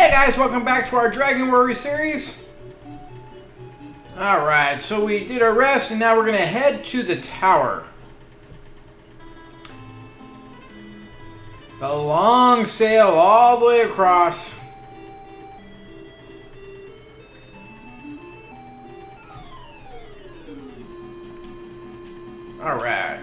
Hey guys, welcome back to our Dragon Warrior series. Alright, so we did our rest and now we're going to head to the tower. A long sail all the way across. Alright.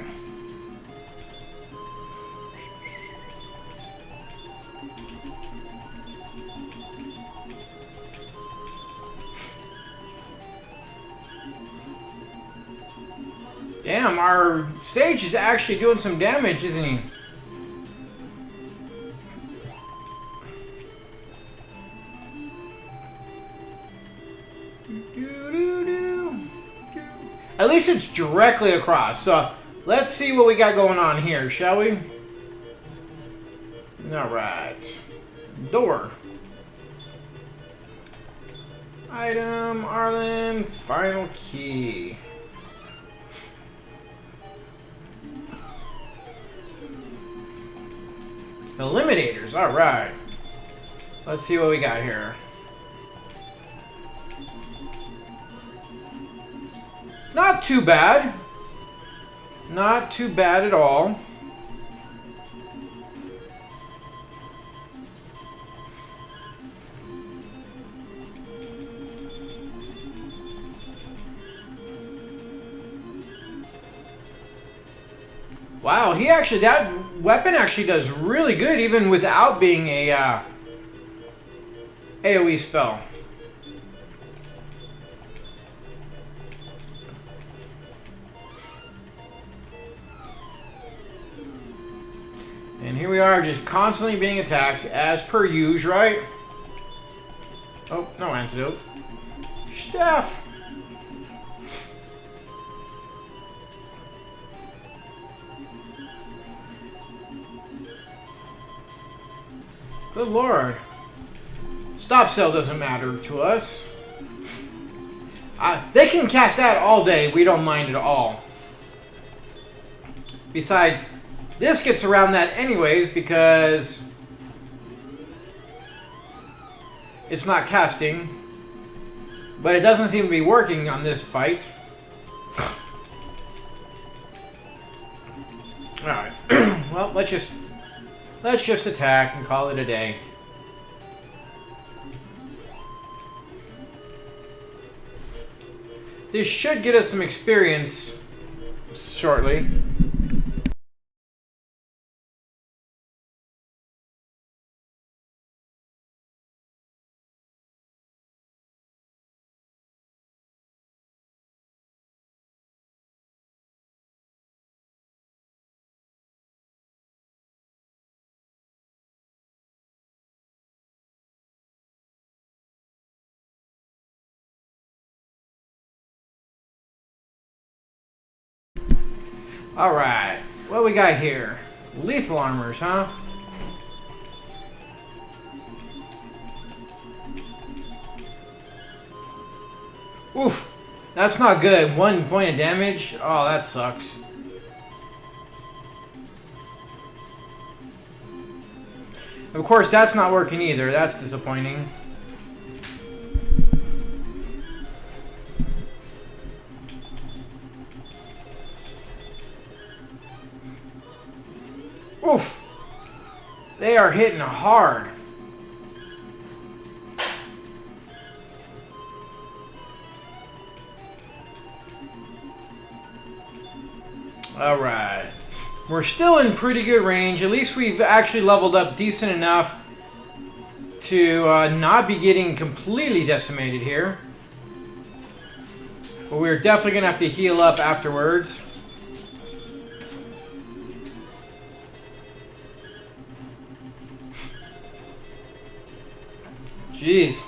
Damn, our sage is actually doing some damage, isn't he? At least it's directly across, so let's see what we got going on here, shall we? Alright. Door. Item, Arlen, final key. Eliminators, alright. Let's see what we got here. Not too bad. Not too bad at all. Wow, that weapon actually does really good even without being a AoE spell. And here we are just constantly being attacked as per usual, right? Oh, no antidote. Staff. Good lord. Stop spell doesn't matter to us. They can cast that all day. We don't mind at all. Besides, this gets around that anyways because it's not casting. But it doesn't seem to be working on this fight. Alright. Well, let's just attack and call it a day. This should get us some experience shortly. Alright, what we got here? Lethal armors, huh? Oof, that's not good. 1 point of damage? Oh, that sucks. Of course, that's not working either. That's disappointing. Oof! They are hitting hard. Alright. We're still in pretty good range. At least we've actually leveled up decent enough to not be getting completely decimated here. But we're definitely going to have to heal up afterwards. Jeez.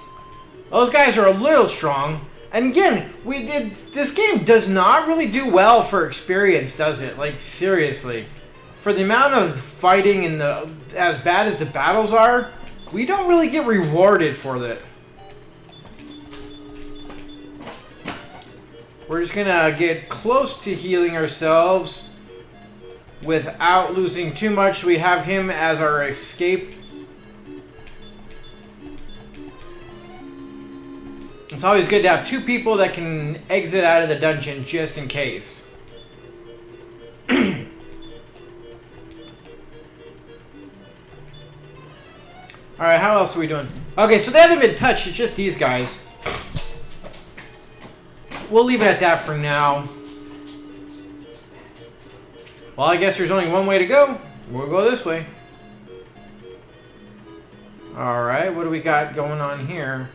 Those guys are a little strong. And again, this game does not really do well for experience, does it? Like, seriously. For the amount of fighting and as bad as the battles are, we don't really get rewarded for that. We're just gonna get close to healing ourselves without losing too much. We have him as our escape. It's always good to have two people that can exit out of the dungeon just in case. Alright, how else are we doing? Okay, so they haven't been touched, it's just these guys. We'll leave it at that for now. Well, I guess there's only one way to go. We'll go this way. Alright, what do we got going on here?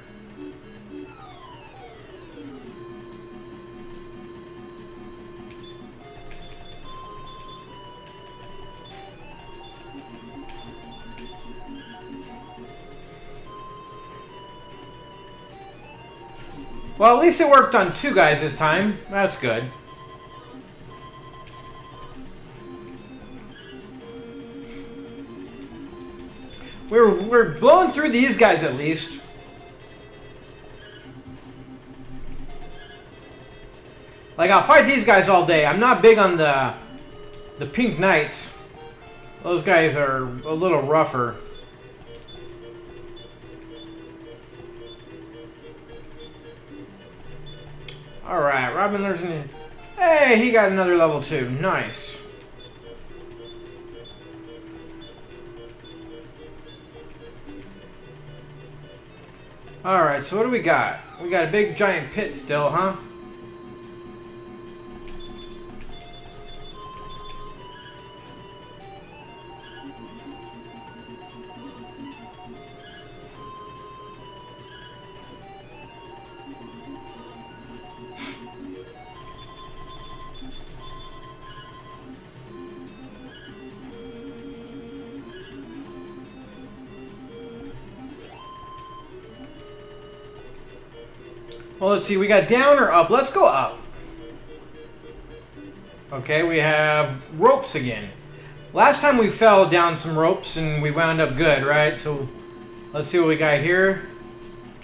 Well, at least it worked on two guys this time. That's good. We're blowing through these guys at least. Like, I'll fight these guys all day. I'm not big on the pink knights. Those guys are a little rougher. Alright, Robin learns in. Hey, he got another level 2. Nice. Alright, so what do we got? We got a big giant pit still, huh? Well, let's see. We got down or up. Let's go up. Okay, we have ropes again. Last time we fell down some ropes and we wound up good, right? So let's see what we got here.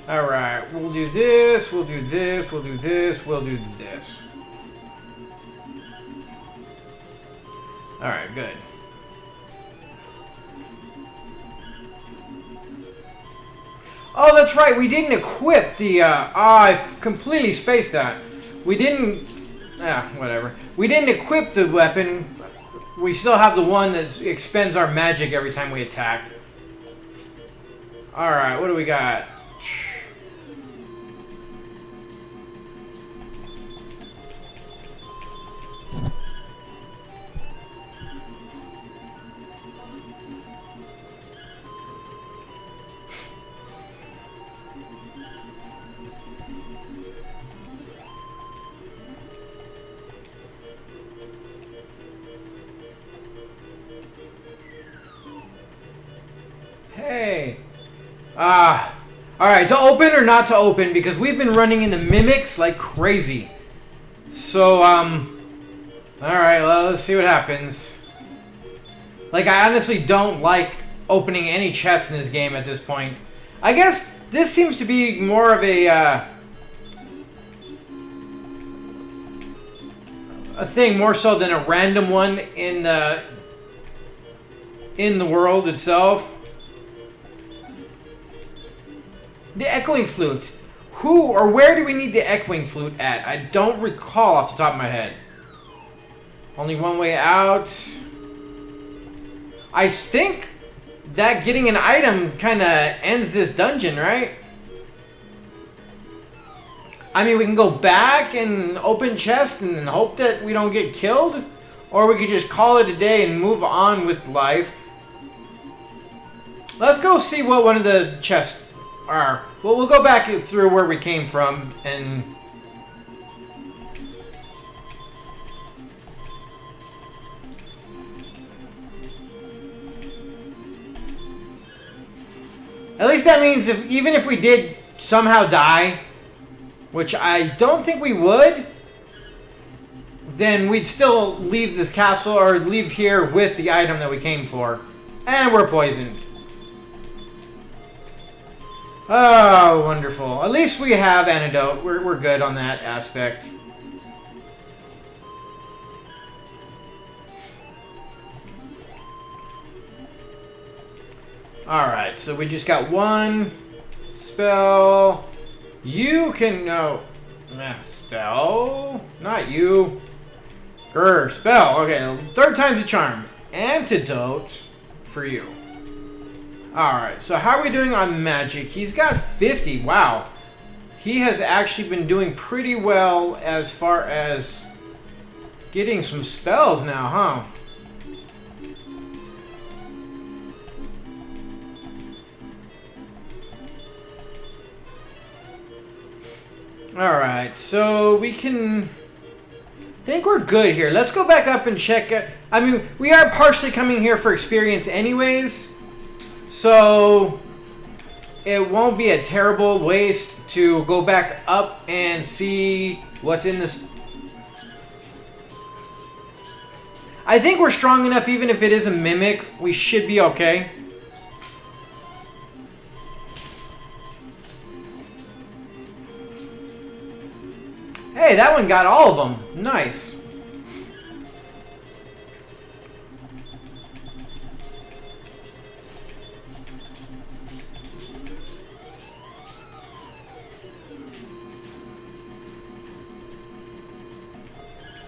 Alright, we'll do this, we'll do this, we'll do this, we'll do this. Alright, good. Oh, that's right. We didn't equip the, I completely spaced that. We didn't, whatever. We didn't equip the weapon. We still have the one that expends our magic every time we attack. Alright, what do we got? Hey. Alright, to open or not to open, because we've been running into mimics like crazy. So, alright, well, let's see what happens. Like, I honestly don't like opening any chests in this game at this point. I guess this seems to be more of a thing more so than a random one in the world itself. The echoing flute. Who or where do we need the echoing flute at? I don't recall off the top of my head. Only one way out. I think that getting an item kind of ends this dungeon, right? I mean, we can go back and open chests and hope that we don't get killed. Or we could just call it a day and move on with life. Let's go see what one of the chests are. Well, we'll go back through where we came from and... At least that means even if we did somehow die, which I don't think we would, then we'd still leave this castle or leave here with the item that we came for. And we're poisoned. Oh, wonderful. At least we have antidote. We're good on that aspect. Alright, so we just got one spell. You can spell. Not you. Grr, spell. Okay, third time's a charm. Antidote for you. Alright, so how are we doing on magic? He's got 50. Wow. He has actually been doing pretty well as far as getting some spells now, huh? Alright, so we can... I think we're good here. Let's go back up and check it. I mean, we are partially coming here for experience anyways. So it won't be a terrible waste to go back up and see what's in this. I think we're strong enough even if it is a mimic. We should be okay. Hey, that one got all of them. Nice.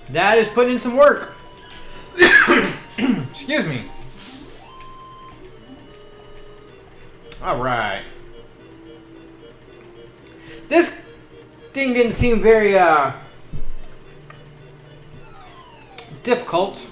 That is putting in some work. Excuse me. All right. This thing didn't seem very difficult.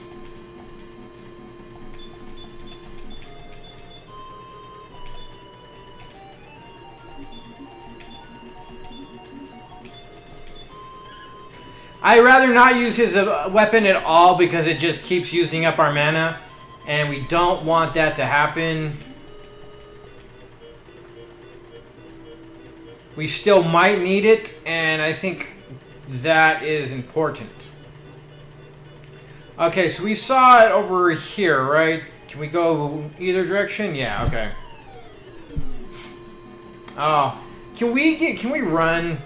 I'd rather not use his weapon at all because it just keeps using up our mana, and we don't want that to happen. We still might need it, and I think that is important. Okay, so we saw it over here, right? Can we go either direction? Yeah, okay. Oh, can we run?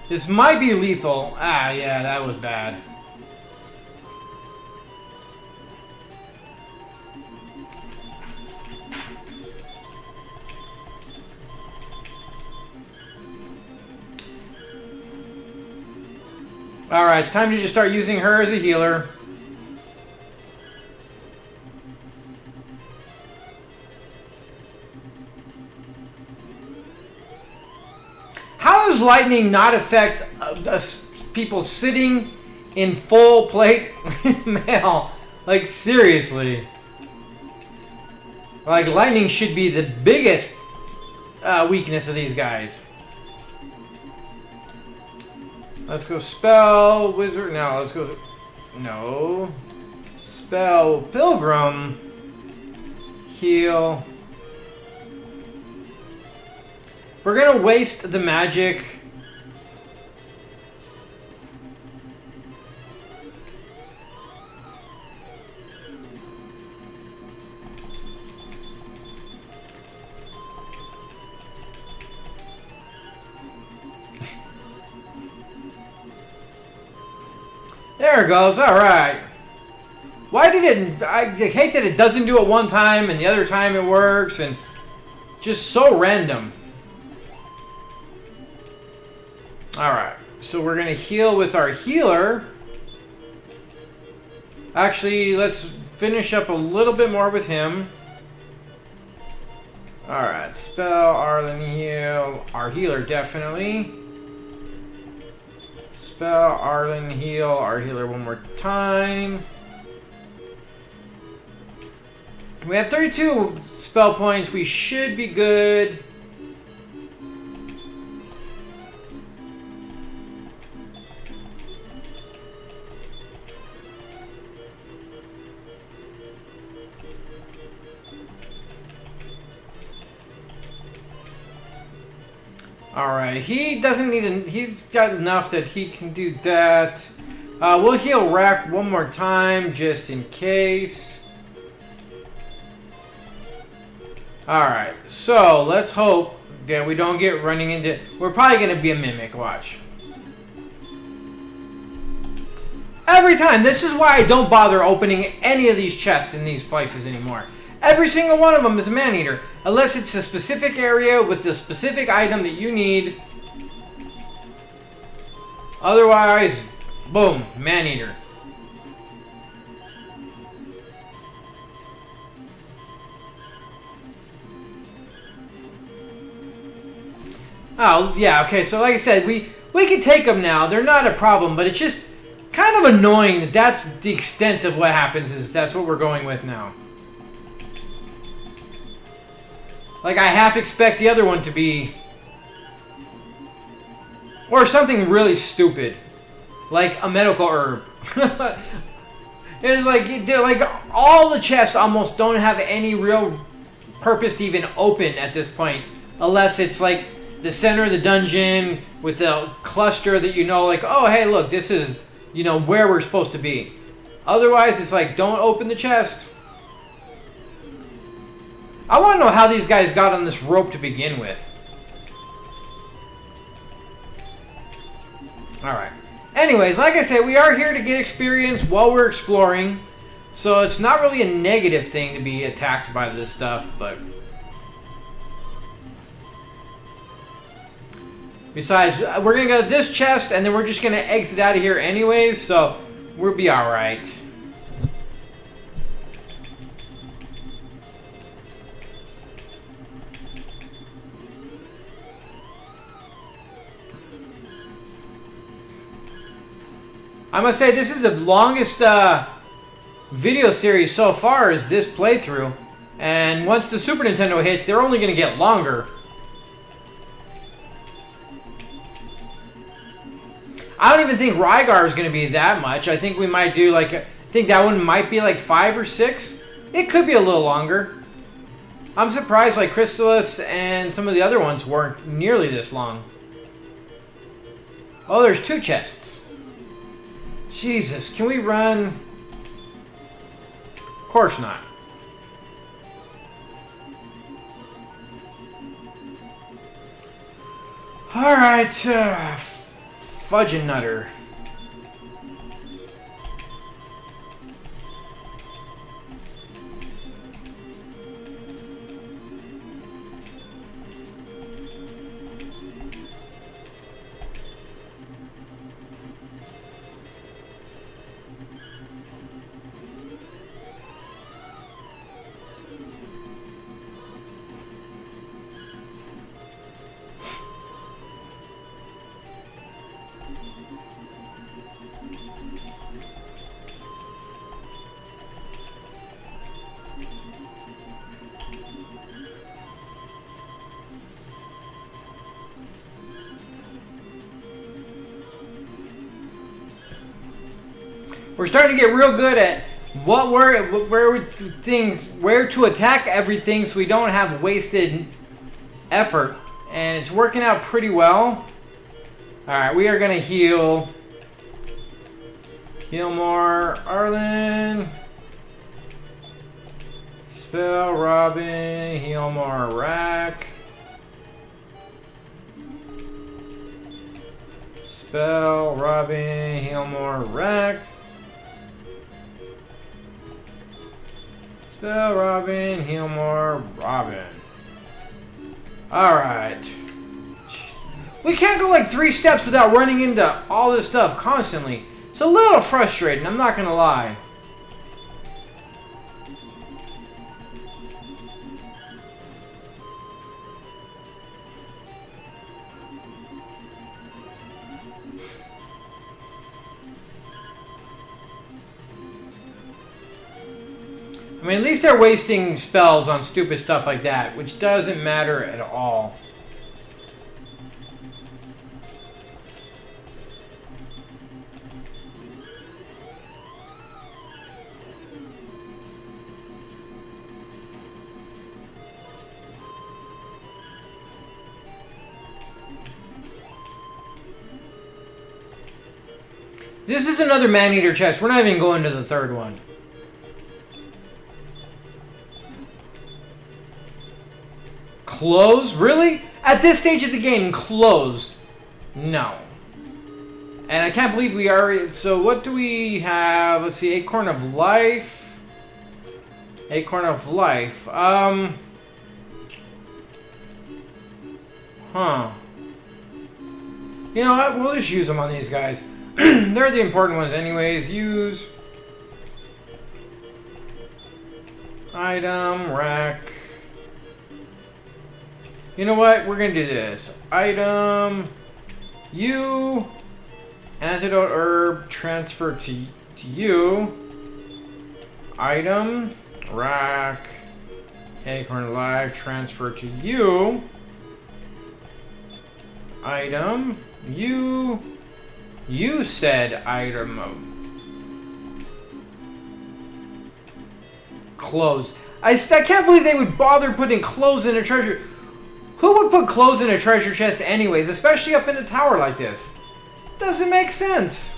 This might be lethal. Ah, yeah, that was bad. Alright, it's time to just start using her as a healer. How does lightning not affect people sitting in full plate mail? Like, seriously. Like, lightning should be the biggest weakness of these guys. Let's go spell wizard. No, let's go. No. Spell pilgrim. Heal. We're gonna waste the magic. There it goes. All right. Why did it? I hate that it doesn't do it one time and the other time it works, and just so random. Alright, so we're going to heal with our healer. Actually, let's finish up a little bit more with him. Alright, spell, Arlen, heal. Our healer, definitely. Spell, Arlen, heal. Our healer one more time. We have 32 spell points. We should be good. Alright, he doesn't need he's got enough that he can do that. We'll heal Rack one more time, just in case. Alright, so let's hope that we don't get running into... We're probably going to be a Mimic, watch. Every time, this is why I don't bother opening any of these chests in these places anymore. Every single one of them is a man-eater. Unless it's a specific area with the specific item that you need. Otherwise, boom, man-eater. Oh, yeah, okay, so like I said, we can take them now. They're not a problem, but it's just kind of annoying that that's the extent of what happens, is that's what we're going with now. Like, I half expect the other one to be... Or something really stupid. Like a medical herb. It's like all the chests almost don't have any real purpose to even open at this point. Unless it's like the center of the dungeon with the cluster that you know, like, oh, hey, look, this is, you know, where we're supposed to be. Otherwise, it's like, don't open the chest. I want to know how these guys got on this rope to begin with. Alright. Anyways, like I said, we are here to get experience while we're exploring. So it's not really a negative thing to be attacked by this stuff, but... Besides, we're going to go to this chest, and then we're just going to exit out of here anyways, so we'll be alright. I must say, this is the longest video series so far is this playthrough. And once the Super Nintendo hits, they're only going to get longer. I don't even think Rygar is going to be that much. I think we might do like... I think that one might be like 5 or 6. It could be a little longer. I'm surprised like Chrysalis and some of the other ones weren't nearly this long. Oh, there's 2 chests. Jesus, can we run? Of course not. Alright, Fudgin' Nutter. We're starting to get real good at where to attack everything so we don't have wasted effort, and it's working out pretty well. Alright, we are gonna heal more Arlen, Spell Robin, heal more Rack, Spell Robin, heal more Rack. Spell Robin, heal more Robin. Alright. We can't go like 3 steps without running into all this stuff constantly. It's a little frustrating, I'm not gonna lie. I mean, at least they're wasting spells on stupid stuff like that, which doesn't matter at all. This is another man-eater chest. We're not even going to the 3rd one. Close? Really? At this stage of the game, close? No. And I can't believe we are... So what do we have? Let's see, Acorn of Life. Acorn of life. Huh. You know what? We'll just use them on these guys. They're the important ones anyways. Use. Item, rack. You know what? We're going to do this. Item. You. Antidote herb. Transfer to you. Item. Rack. Acorn alive. Transfer to you. Item. You. You said item. Clothes. I can't believe they would bother putting clothes in a treasure. Who would put clothes in a treasure chest anyways, especially up in a tower like this? Doesn't make sense.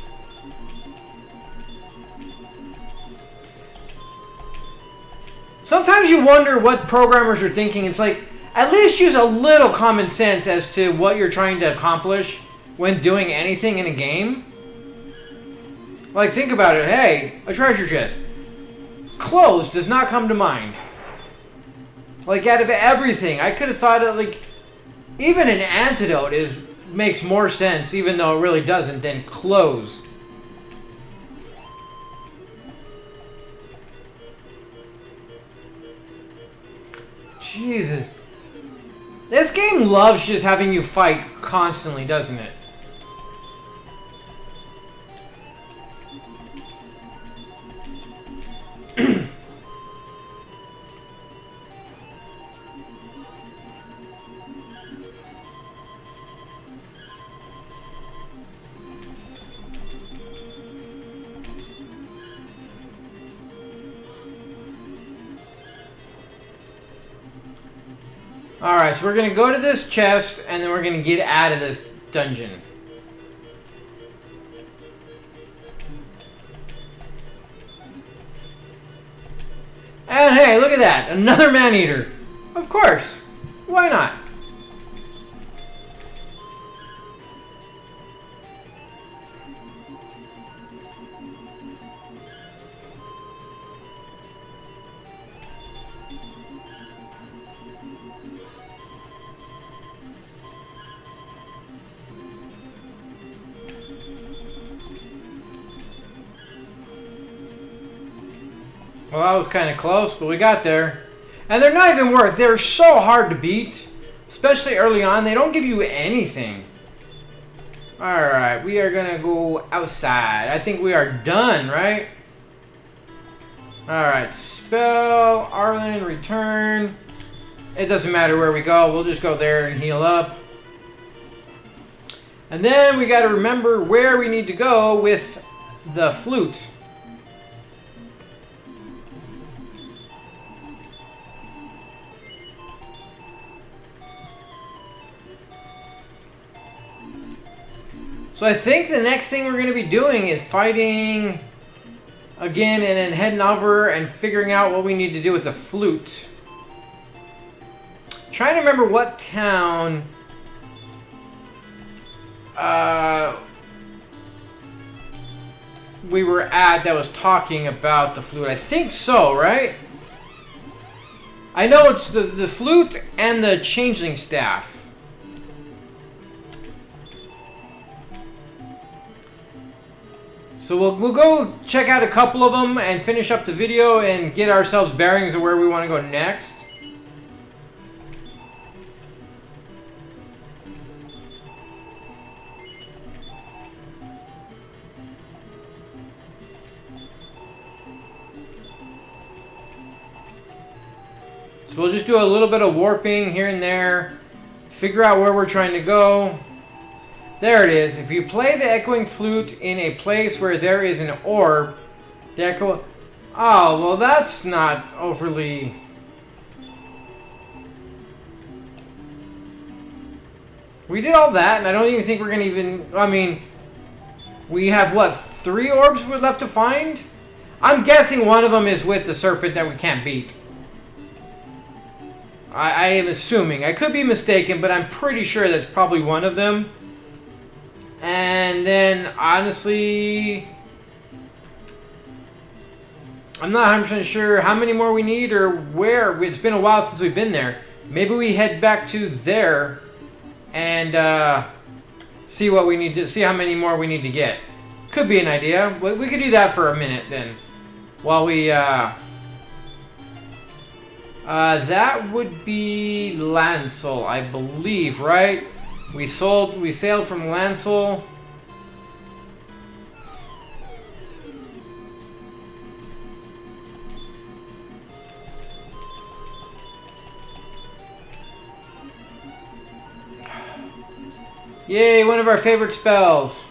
Sometimes you wonder what programmers are thinking. It's like, at least use a little common sense as to what you're trying to accomplish when doing anything in a game. Like, think about it. Hey, a treasure chest. Clothes does not come to mind. Like, out of everything, I could have thought of, like, even an antidote makes more sense, even though it really doesn't, than clothes. Jesus. This game loves just having you fight constantly, doesn't it? Alright, so we're going to go to this chest, and then we're going to get out of this dungeon. And hey, look at that! Another man-eater! Of course! Why not? Well, that was kind of close, but we got there. And they're not even worth. They're so hard to beat. Especially early on. They don't give you anything. Alright, we are going to go outside. I think we are done, right? Alright, spell, Arlen, return. It doesn't matter where we go. We'll just go there and heal up. And then we got to remember where we need to go with the flute. So I think the next thing we're going to be doing is fighting again and then heading over and figuring out what we need to do with the flute. Trying to remember what town we were at that was talking about the flute. I think so, right? I know it's the flute and the changeling staff. So we'll go check out a couple of them and finish up the video and get ourselves bearings of where we want to go next. So we'll just do a little bit of warping here and there, figure out where we're trying to go. There it is. If you play the echoing flute in a place where there is an orb, the echo... Oh, well that's not overly... We did all that, and I don't even think we're going to even... I mean, we have, what, 3 orbs we're left to find? I'm guessing one of them is with the serpent that we can't beat. I am assuming. I could be mistaken, but I'm pretty sure that's probably one of them. And then, honestly, I'm not 100% sure how many more we need or where. It's been a while since we've been there. Maybe we head back to there and see what we need to see how many more we need to get. Could be an idea. We could do that for a minute then, while we. That would be Lancel, I believe, right? We sailed from Lancel. Yay, one of our favorite spells.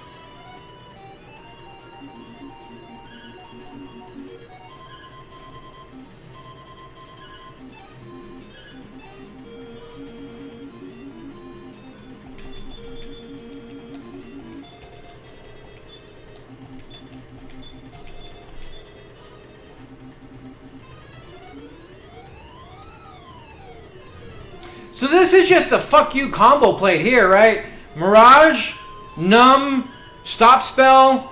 So this is just a fuck you combo plate here, right? Mirage, numb, stop spell.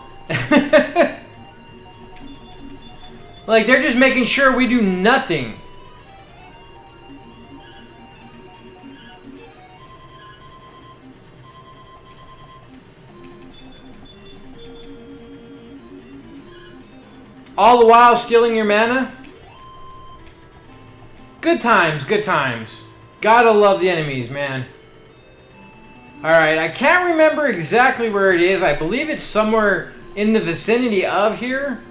Like, they're just making sure we do nothing. All the while stealing your mana? Good times, good times. Gotta love the enemies, man. Alright, I can't remember exactly where it is. I believe it's somewhere in the vicinity of here.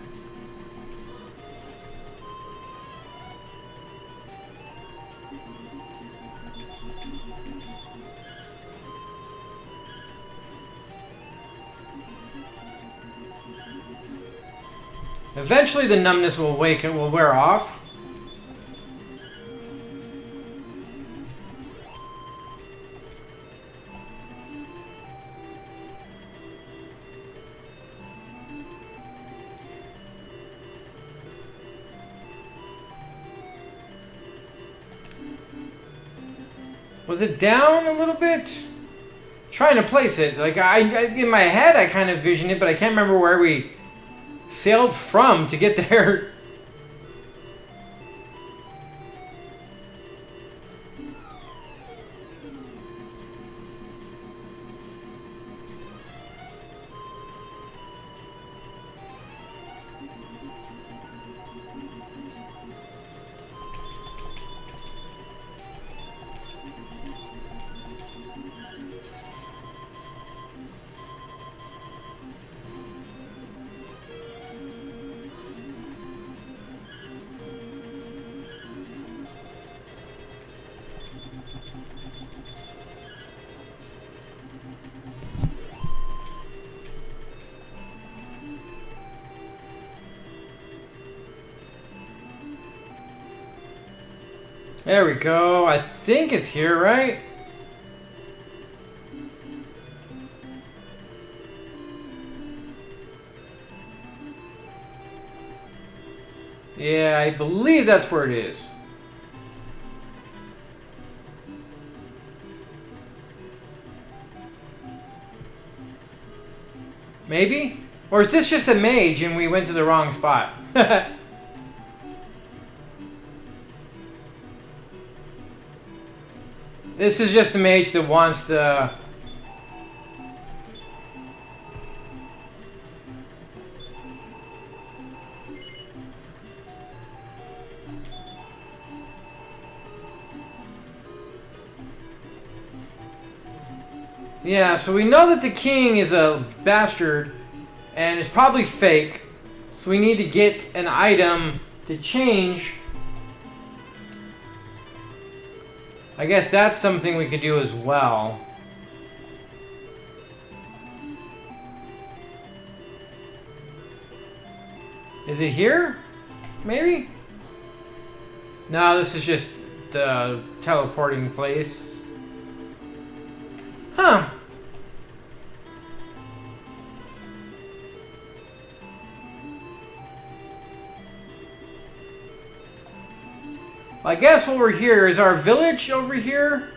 Eventually the numbness will wear off. Was it down a little bit? Trying to place it. Like, I in my head, I kind of visioned it, but I can't remember where we sailed from to get there. There we go. I think it's here, right? Yeah, I believe that's where it is. Maybe? Or is this just a mage and we went to the wrong spot? This is just a mage that wants the... Yeah, so we know that the king is a bastard and is probably fake. So we need to get an item to change. I guess that's something we could do as well. Is it here? Maybe? No, this is just the teleporting place. Huh. I guess while we're here, is our village over here?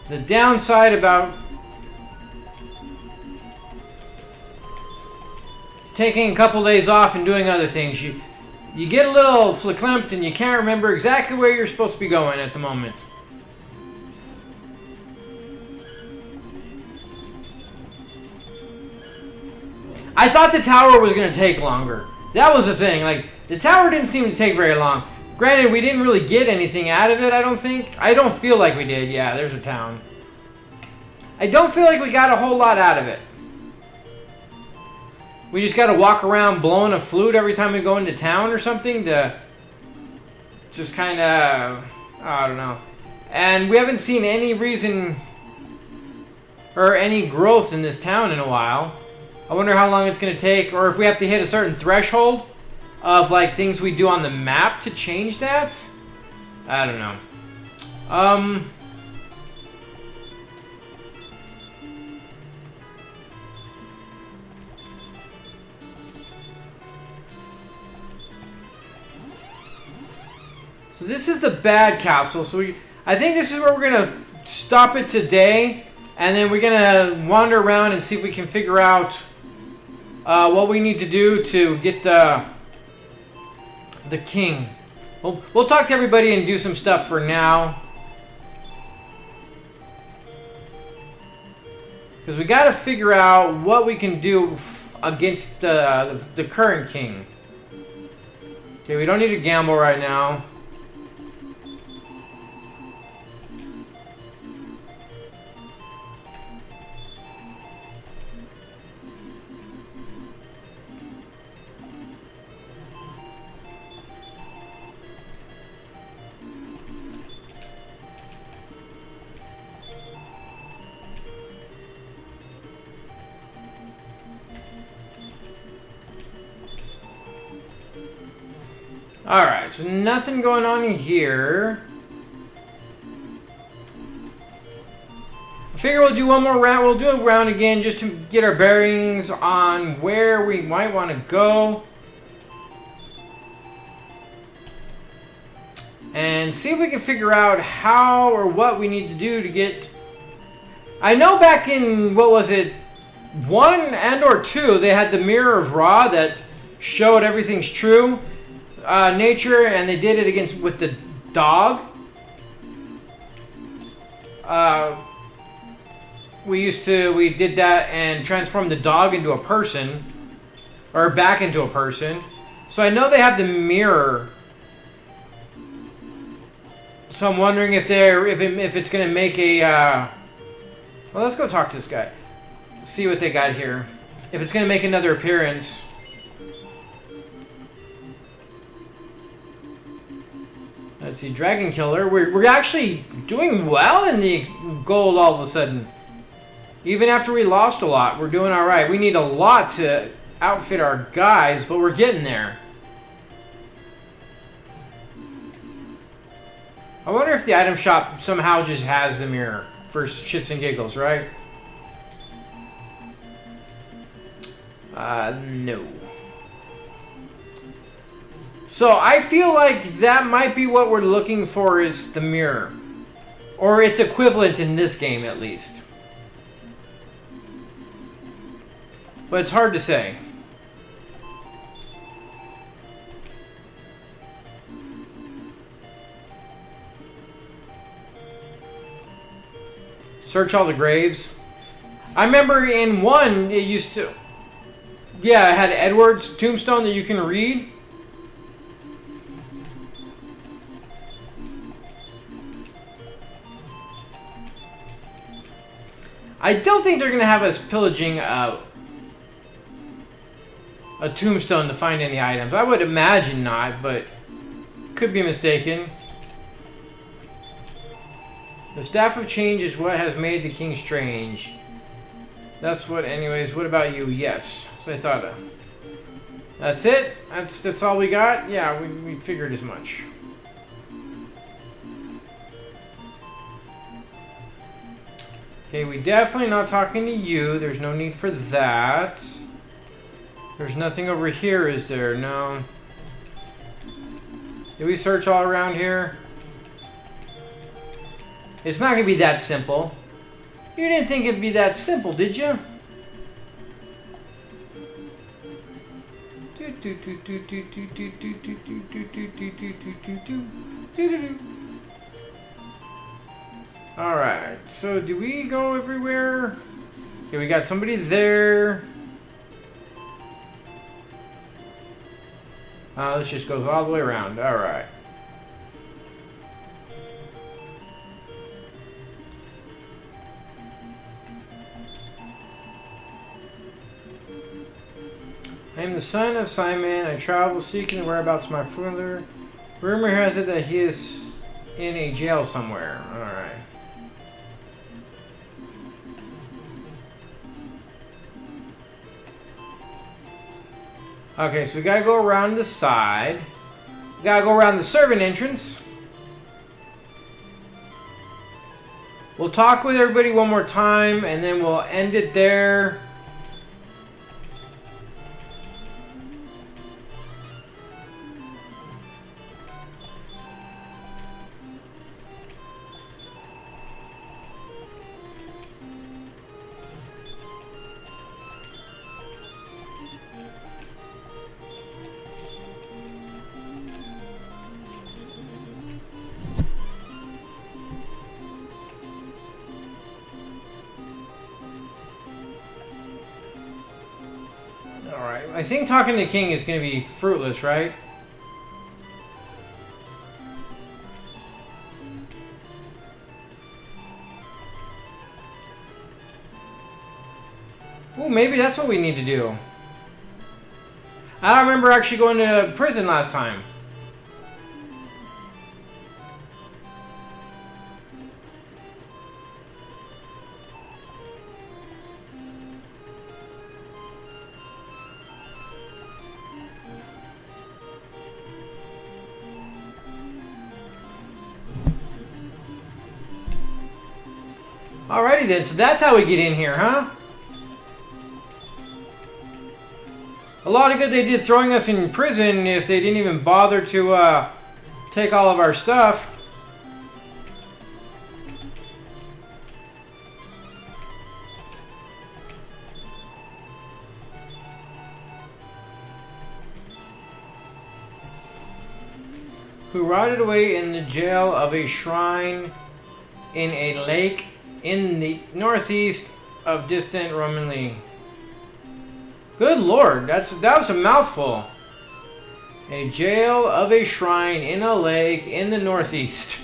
The downside about taking a couple days off and doing other things, you get a little verklempt and you can't remember exactly where you're supposed to be going at the moment. I thought the tower was going to take longer. That was the thing. Like, the tower didn't seem to take very long. Granted, we didn't really get anything out of it, I don't think. I don't feel like we did. Yeah, there's a town. I don't feel like we got a whole lot out of it. We just got to walk around blowing a flute every time we go into town or something to just kind of, I don't know. And we haven't seen any reason or any growth in this town in a while. I wonder how long it's going to take, or if we have to hit a certain threshold of like things we do on the map to change that. I don't know. So this is the bad castle. So I think this is where we're going to stop it today, and then we're going to wander around and see if we can figure out what we need to do to get the king. We'll talk to everybody and do some stuff for now. Because we got to figure out what we can do against the current king. Okay, we don't need to gamble right now. Alright, so nothing going on in here. I figure we'll do one more round. We'll do a round again just to get our bearings on where we might want to go. And see if we can figure out how or what we need to do to get... I know back in, what was it, 1 and or 2, they had the Mirror of Ra that showed everything's true. Nature, and they did it with the dog. We did that and transformed the dog into a person, or back into a person. So I know they have the mirror. So I'm wondering if it's gonna make a. Well, let's go talk to this guy. See what they got here. If it's gonna make another appearance. Let's see, Dragon Killer. We're actually doing well in the gold all of a sudden. Even after we lost a lot, we're doing alright. We need a lot to outfit our guys, but we're getting there. I wonder if the item shop somehow just has the mirror for shits and giggles, right? No. So I feel like that might be what we're looking for, is the mirror. Or its equivalent in this game, at least. But it's hard to say. Search all the graves. I remember in 1, it used to... Yeah, it had Edward's tombstone that you can read. I don't think they're going to have us pillaging a tombstone to find any items. I would imagine not, but could be mistaken. The Staff of Change is what has made the king strange. That's what, anyways. What about you? Yes. So I thought that's it? That's all we got? Yeah, we figured as much. Okay, we definitely not talking to you. There's no need for that. There's nothing over here, is there? No. Did we search all around here? It's not going to be that simple. You didn't think it'd be that simple, did you? Alright, so do we go everywhere? Okay, we got somebody there. This just goes all the way around. Alright. I am the son of Simon. I travel seeking the whereabouts of my father. Rumor has it that he is in a jail somewhere. Alright. Okay, so we gotta go around the side. We gotta go around the servant entrance. We'll talk with everybody one more time, and then we'll end it there. Alright, I think talking to the king is going to be fruitless, right? Ooh, maybe that's what we need to do. I don't remember actually going to prison last time. Alrighty then, so that's how we get in here, huh? A lot of good they did throwing us in prison if they didn't even bother to take all of our stuff. Who rotted away in the jail of a shrine in a lake in the northeast of distant Roman League. Good lord, that was a mouthful. A jail of a shrine in a lake in the northeast.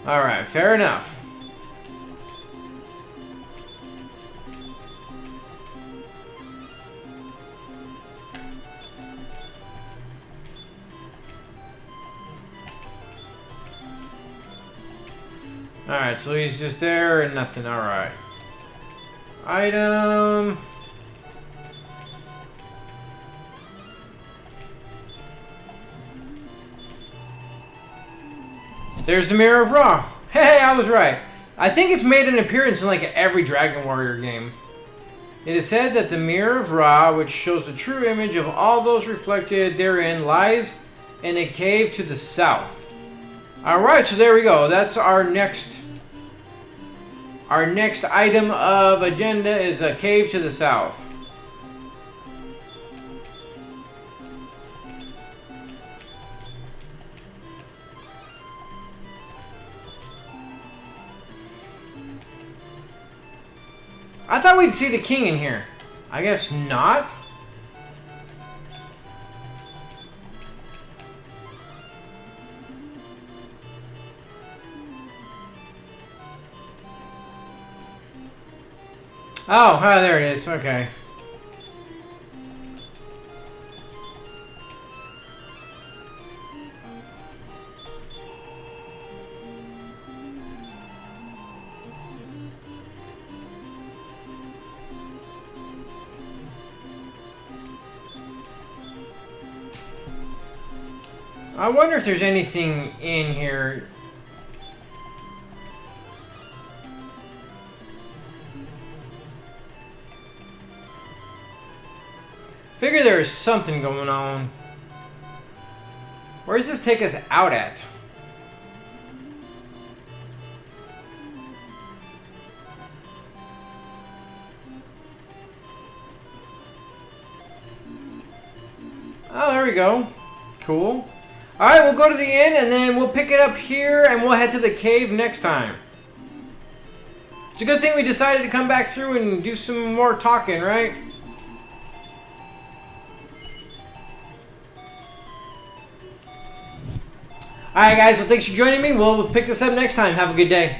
Alright, fair enough. Alright, so he's just there and nothing. Alright. Item. There's the Mirror of Ra. Hey, I was right. I think it's made an appearance in like every Dragon Warrior game. It is said that the Mirror of Ra, which shows the true image of all those reflected therein, lies in a cave to the south. Alright, so there we go. That's our next item of agenda is a cave to the south. I thought we'd see the king in here. I guess not. Oh, there it is. Okay. I wonder if there's anything in here. Figure there's something going on. Where does this take us out at? Oh, there we go. Cool. Alright, we'll go to the inn and then we'll pick it up here and we'll head to the cave next time. It's a good thing we decided to come back through and do some more talking, right? Alright guys, well thanks for joining me. We'll pick this up next time. Have a good day.